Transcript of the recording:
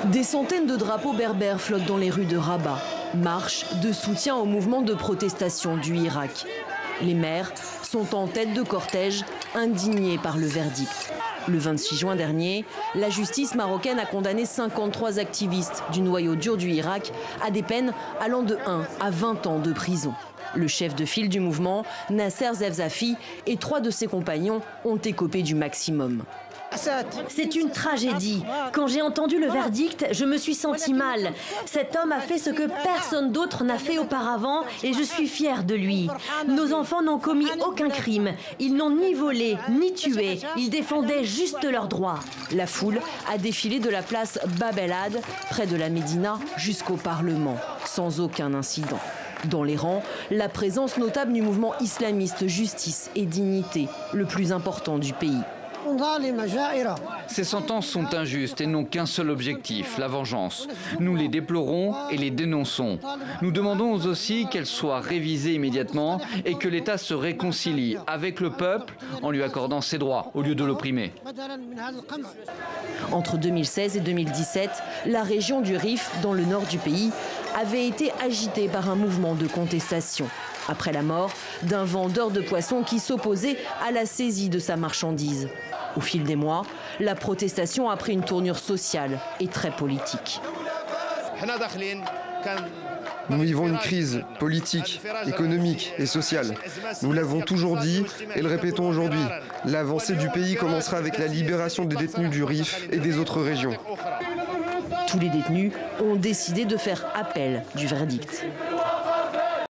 Des centaines de drapeaux berbères flottent dans les rues de Rabat. Marche de soutien au mouvement de protestation du Irak. Les maires sont en tête de cortège, indignés par le verdict. Le 26 juin dernier, la justice marocaine a condamné 53 activistes du noyau dur du Irak à des peines allant de 1 à 20 ans de prison. Le chef de file du mouvement, Nasser Zefzafi, et 3 de ses compagnons ont écopé du maximum. C'est une tragédie. Quand j'ai entendu le verdict, je me suis senti mal. Cet homme a fait ce que personne d'autre n'a fait auparavant et je suis fière de lui. Nos enfants n'ont commis aucun crime. Ils n'ont ni volé, ni tué. Ils défendaient juste leurs droits. La foule a défilé de la place Bab el-Had, près de la Médina, jusqu'au Parlement, sans aucun incident. Dans les rangs, la présence notable du mouvement islamiste Justice et Dignité, le plus important du pays. Ces sentences sont injustes et n'ont qu'un seul objectif, la vengeance. Nous les déplorons et les dénonçons. Nous demandons aussi qu'elles soient révisées immédiatement et que l'État se réconcilie avec le peuple en lui accordant ses droits au lieu de l'opprimer. Entre 2016 et 2017, la région du Rif, dans le nord du pays, avait été agitée par un mouvement de contestation. Après la mort d'un vendeur de poissons qui s'opposait à la saisie de sa marchandise. Au fil des mois, la protestation a pris une tournure sociale et très politique. Nous vivons une crise politique, économique et sociale. Nous l'avons toujours dit et le répétons aujourd'hui. L'avancée du pays commencera avec la libération des détenus du Rif et des autres régions. Tous les détenus ont décidé de faire appel du verdict.